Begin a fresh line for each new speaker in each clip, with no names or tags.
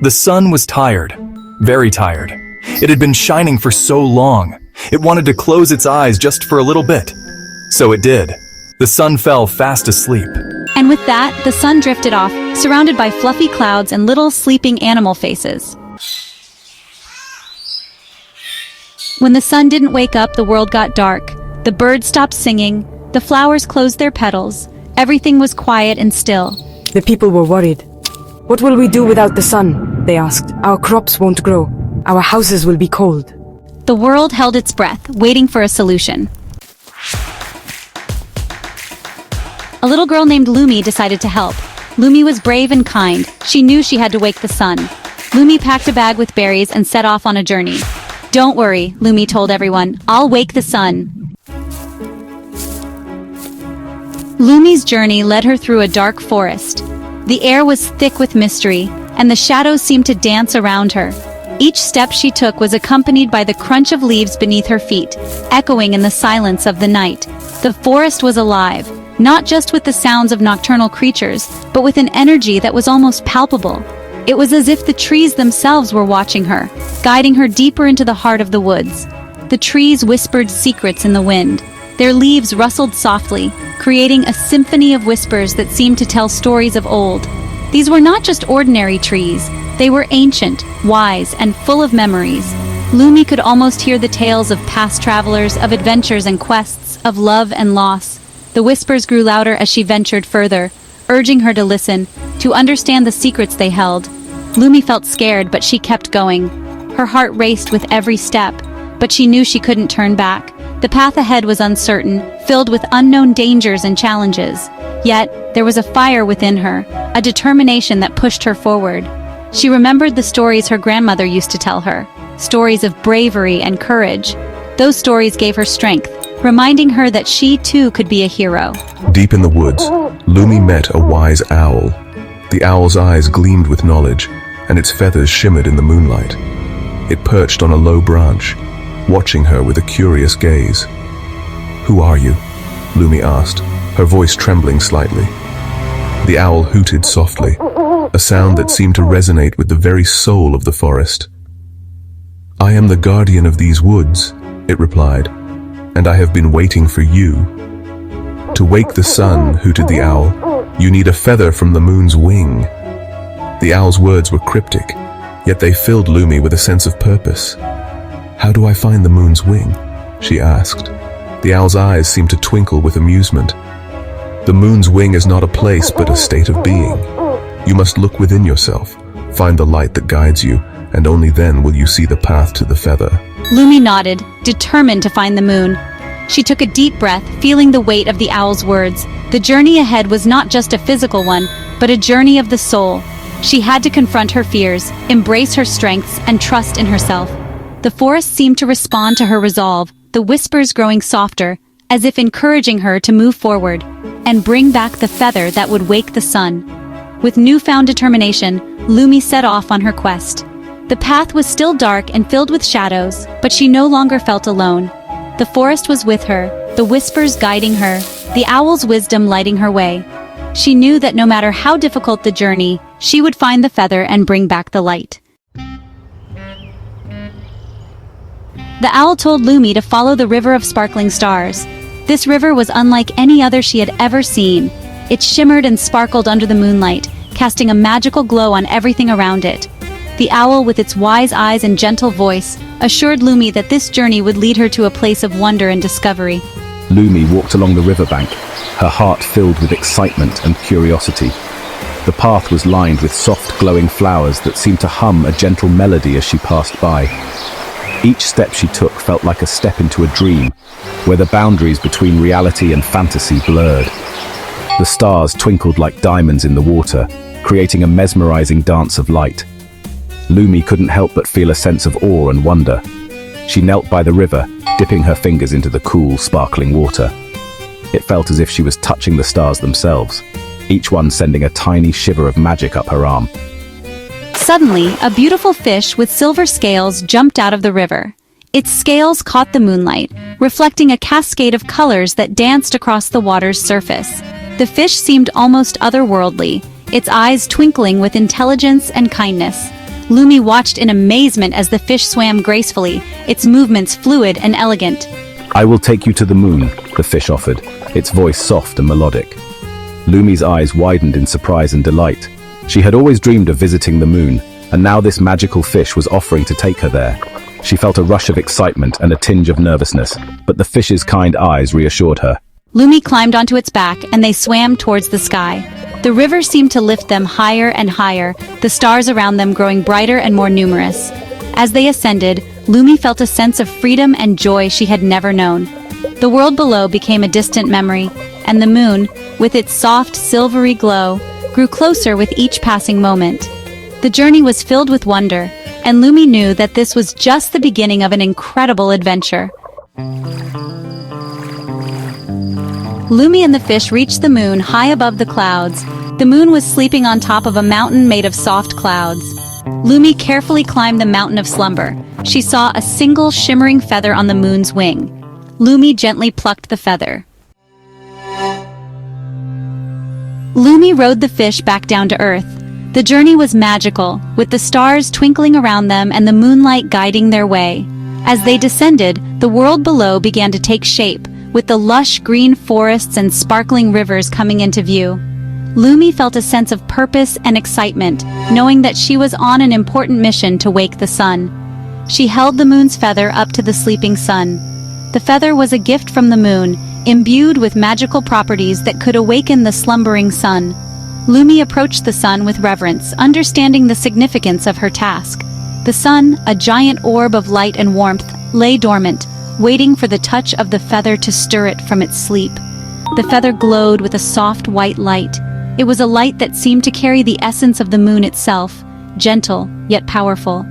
The sun was tired, very tired. It had been shining for so long. It wanted to close its eyes just for a little bit. So it did. The sun fell fast asleep.
And with that, the sun drifted off, surrounded by fluffy clouds and little sleeping animal faces. When the sun didn't wake up, the world got dark. The birds stopped singing, the flowers closed their petals. Everything was quiet and still.
The people were worried. What will we do without the sun? They asked. Our crops won't grow. Our houses will be cold.
The world held its breath, waiting for a solution. A little girl named Lumi decided to help. Lumi was brave and kind. She knew she had to wake the sun. Lumi packed a bag with berries and set off on a journey. "Don't worry," Lumi told everyone. "I'll wake the sun." Lumi's journey led her through a dark forest. The air was thick with mystery, and the shadows seemed to dance around her. Each step she took was accompanied by the crunch of leaves beneath her feet, echoing in the silence of the night. The forest was alive, not just with the sounds of nocturnal creatures, but with an energy that was almost palpable. It was as if the trees themselves were watching her, guiding her deeper into the heart of the woods. The trees whispered secrets in the wind. Their leaves rustled softly, creating a symphony of whispers that seemed to tell stories of old. These were not just ordinary trees. They were ancient, wise, and full of memories. Lumi could almost hear the tales of past travelers, of adventures and quests, of love and loss. The whispers grew louder as she ventured further, urging her to listen, to understand the secrets they held. Lumi felt scared, but she kept going. Her heart raced with every step, but she knew she couldn't turn back. The path ahead was uncertain, filled with unknown dangers and challenges. Yet, there was a fire within her, a determination that pushed her forward. She remembered the stories her grandmother used to tell her, stories of bravery and courage. Those stories gave her strength, reminding her that she too could be a hero.
Deep in the woods, Lumi met a wise owl. The owl's eyes gleamed with knowledge, and its feathers shimmered in the moonlight. It perched on a low branch, watching her with a curious gaze. "Who are you?" Lumi asked, her voice trembling slightly. The owl hooted softly, a sound that seemed to resonate with the very soul of the forest. "I am the guardian of these woods," it replied, "and I have been waiting for you." "To wake the sun," hooted the owl, "you need a feather from the moon's wing." The owl's words were cryptic, yet they filled Lumi with a sense of purpose. "How do I find the moon's wing?" she asked. The owl's eyes seemed to twinkle with amusement. "The moon's wing is not a place, but a state of being. You must look within yourself, find the light that guides you, and only then will you see the path to the feather."
Lumi nodded, determined to find the moon. She took a deep breath, feeling the weight of the owl's words. The journey ahead was not just a physical one, but a journey of the soul. She had to confront her fears, embrace her strengths, and trust in herself. The forest seemed to respond to her resolve, the whispers growing softer, as if encouraging her to move forward and bring back the feather that would wake the sun. With newfound determination, Lumi set off on her quest. The path was still dark and filled with shadows, but she no longer felt alone. The forest was with her, the whispers guiding her, the owl's wisdom lighting her way. She knew that no matter how difficult the journey, she would find the feather and bring back the light. The owl told Lumi to follow the river of sparkling stars. This river was unlike any other she had ever seen. It shimmered and sparkled under the moonlight, casting a magical glow on everything around it. The owl, with its wise eyes and gentle voice, assured Lumi that this journey would lead her to a place of wonder and discovery.
Lumi walked along the riverbank, her heart filled with excitement and curiosity. The path was lined with soft, glowing flowers that seemed to hum a gentle melody as she passed by. Each step she took felt like a step into a dream, where the boundaries between reality and fantasy blurred. The stars twinkled like diamonds in the water, creating a mesmerizing dance of light. Lumi couldn't help but feel a sense of awe and wonder. She knelt by the river, dipping her fingers into the cool, sparkling water. It felt as if she was touching the stars themselves, each one sending a tiny shiver of magic up her arm.
Suddenly, a beautiful fish with silver scales jumped out of the river. Its scales caught the moonlight, reflecting a cascade of colors that danced across the water's surface. The fish seemed almost otherworldly, its eyes twinkling with intelligence and kindness. Lumi watched in amazement as the fish swam gracefully, its movements fluid and elegant.
"I will take you to the moon," the fish offered, its voice soft and melodic. Lumi's eyes widened in surprise and delight. She had always dreamed of visiting the moon, and now this magical fish was offering to take her there. She felt a rush of excitement and a tinge of nervousness, but the fish's kind eyes reassured her.
Lumi climbed onto its back and they swam towards the sky. The river seemed to lift them higher and higher, the stars around them growing brighter and more numerous. As they ascended, Lumi felt a sense of freedom and joy she had never known. The world below became a distant memory, and the moon, with its soft, silvery glow, grew closer with each passing moment. The journey was filled with wonder, and Lumi knew that this was just the beginning of an incredible adventure. Lumi and the fish reached the moon high above the clouds. The moon was sleeping on top of a mountain made of soft clouds. Lumi carefully climbed the mountain of slumber. She saw a single shimmering feather on the moon's wing. Lumi gently plucked the feather. Lumi rode the fish back down to earth. The journey was magical, with the stars twinkling around them and the moonlight guiding their way. As they descended, the world below began to take shape, with the lush green forests and sparkling rivers coming into view. Lumi felt a sense of purpose and excitement, knowing that she was on an important mission to wake the sun. She held the moon's feather up to the sleeping sun. The feather was a gift from the moon, imbued with magical properties that could awaken the slumbering sun. Lumi approached the sun with reverence, understanding the significance of her task. The sun, a giant orb of light and warmth, lay dormant, waiting for the touch of the feather to stir it from its sleep. The feather glowed with a soft white light. It was a light that seemed to carry the essence of the moon itself, gentle yet powerful.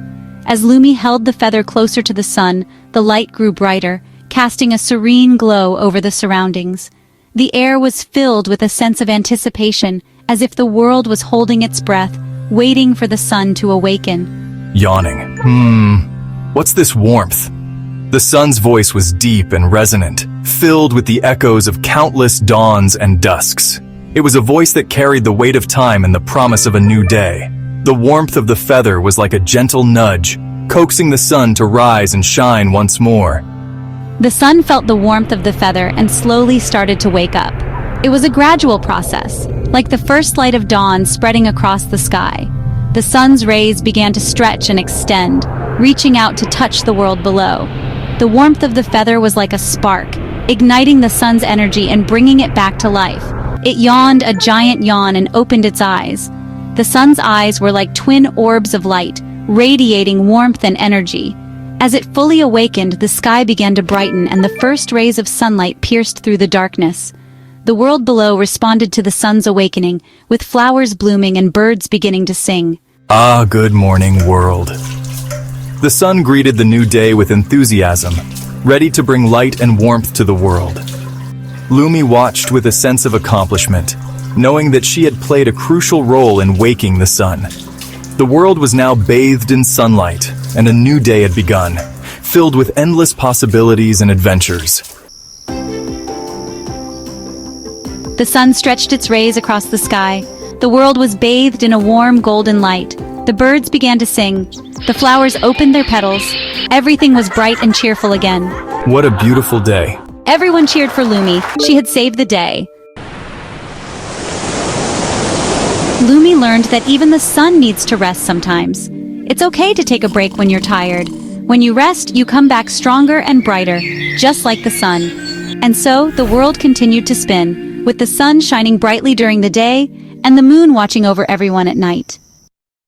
As Lumi held the feather closer to the sun, the light grew brighter, casting a serene glow over the surroundings. The air was filled with a sense of anticipation, as if the world was holding its breath, waiting for the sun to awaken.
Yawning. What's this warmth? The sun's voice was deep and resonant, filled with the echoes of countless dawns and dusks. It was a voice that carried the weight of time and the promise of a new day. The warmth of the feather was like a gentle nudge, coaxing the sun to rise and shine once more.
The sun felt the warmth of the feather and slowly started to wake up. It was a gradual process, like the first light of dawn spreading across the sky. The sun's rays began to stretch and extend, reaching out to touch the world below. The warmth of the feather was like a spark, igniting the sun's energy and bringing it back to life. It yawned a giant yawn and opened its eyes. The sun's eyes were like twin orbs of light, radiating warmth and energy. As it fully awakened, the sky began to brighten and the first rays of sunlight pierced through the darkness. The world below responded to the sun's awakening, with flowers blooming and birds beginning to sing.
Ah, good morning, world. The sun greeted the new day with enthusiasm, ready to bring light and warmth to the world. Lumi watched with a sense of accomplishment, knowing that she had played a crucial role in waking the sun. The world was now bathed in sunlight, and a new day had begun, filled with endless possibilities and adventures.
The sun stretched its rays across the sky. The world was bathed in a warm golden light. The birds began to sing. The flowers opened their petals. Everything was bright and cheerful again.
What a beautiful day.
Everyone cheered for Lumi. She had saved the day. Lumi learned that even the sun needs to rest sometimes. It's okay to take a break when you're tired. When you rest, you come back stronger and brighter, just like the sun. And so, the world continued to spin, with the sun shining brightly during the day and the moon watching over everyone at night.